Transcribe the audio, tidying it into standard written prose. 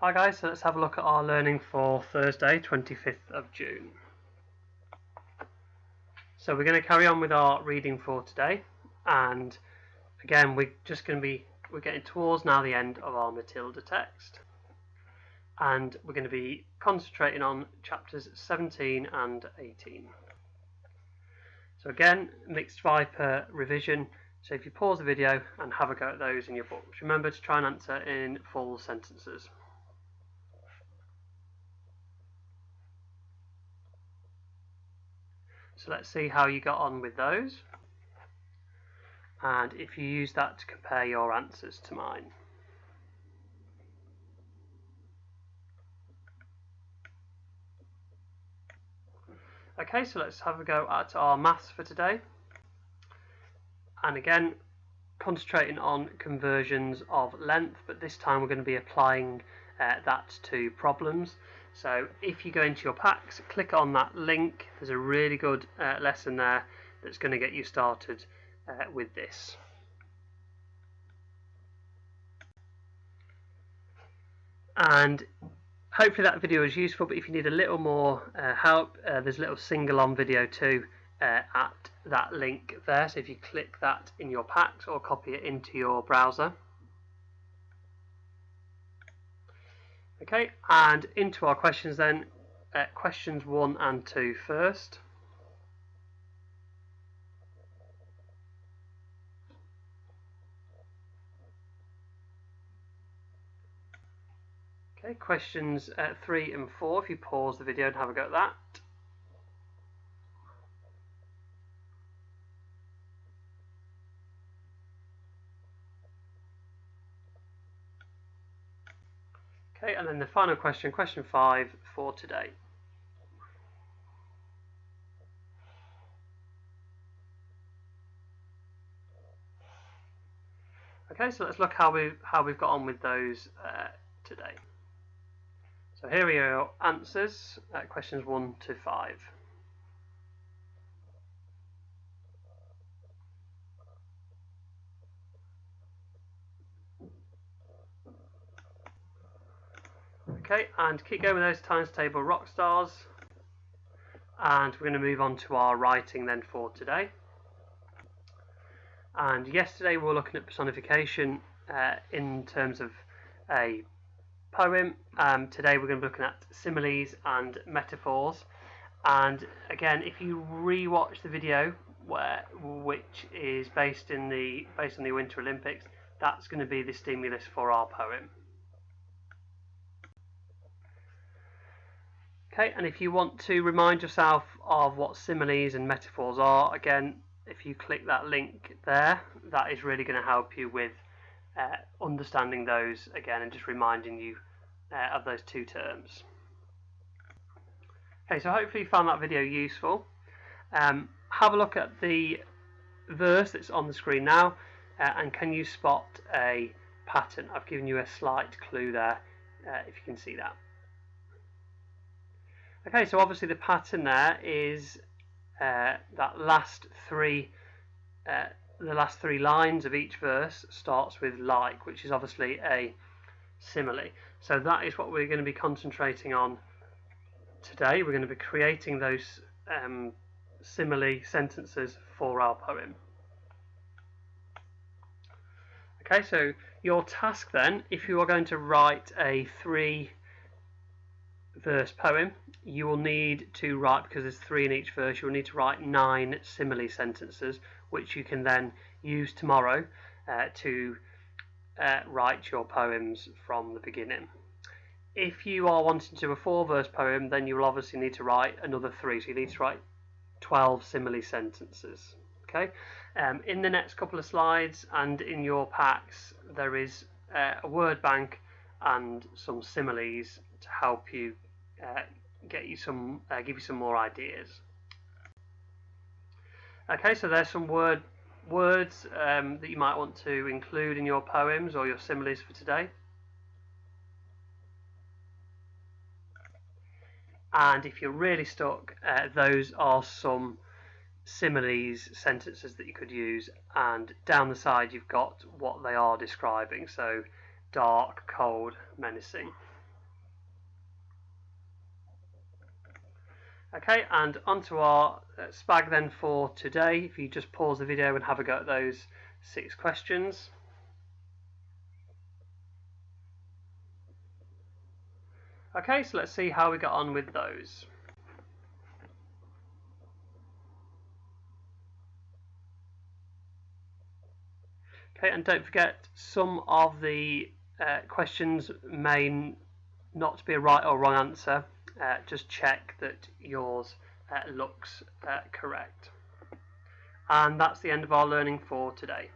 Hi guys, so let's have a look at our learning for Thursday, 25th of June. So we're going to carry on with our reading for today, and again we're getting towards now the end of our Matilda text, and we're going to be concentrating on chapters 17 and 18. So again, mixed viper revision, so if you pause the video and have a go at those in your books, remember to try and answer in full sentences. So let's see how you got on with those, and if you use that to compare your answers to mine. Okay, so let's have a go at our maths for today, and again concentrating on conversions of length, but this time we're going to be applying that to problems. So if you go into your packs, click on that link. There's a really good lesson there that's going to get you started with this. And hopefully that video is useful, but if you need a little more help, there's a little sing-along video too at that link there. So if you click that in your packs or copy it into your browser. Okay, and into our questions then. Questions 1 and 2 first. Okay, questions 3 and 4, if you pause the video and have a go at that. Okay, and then the final question, question 5 for today. Okay, so let's look how we've got on with those today. So here are your answers, questions 1 to 5. Okay, and keep going with those times table Rockstars, and we're going to move on to our writing then for today. And yesterday we were looking at personification in terms of a poem. Today we're going to be looking at similes and metaphors. And again, if you re-watch the video which is based on the Winter Olympics, that's going to be the stimulus for our poem. Okay, and if you want to remind yourself of what similes and metaphors are, again, if you click that link there, that is really going to help you with understanding those again and just reminding you of those two terms. Okay, so hopefully you found that video useful. Have a look at the verse that's on the screen now, and can you spot a pattern? I've given you a slight clue there, if you can see that. Okay, so obviously the pattern there is that last three lines of each verse starts with like, which is obviously a simile. So that is what we're going to be concentrating on today. We're going to be creating those simile sentences for our poem. Okay, so your task then, if you are going to write a 3-verse poem, you will need to write, because there's 3 in each verse, you will need to write 9 simile sentences, which you can then use tomorrow to write your poems from the beginning. If you are wanting to do a 4-verse poem, then you will obviously need to write another 3, so you need to write 12 simile sentences. Okay, in the next couple of slides and in your packs, there is a word bank and some similes to help you give you some more ideas. Okay, so there's some words that you might want to include in your poems or your similes for today. And if you're really stuck, those are some similes sentences that you could use, and down the side you've got what they are describing. So dark, cold, menacing. Okay, and onto our SPAG then for today. If you just pause the video and have a go at those 6 questions. Okay, so let's see how we got on with those. Okay, and don't forget, some of the questions may not be a right or wrong answer. Just check that yours looks correct. And that's the end of our learning for today.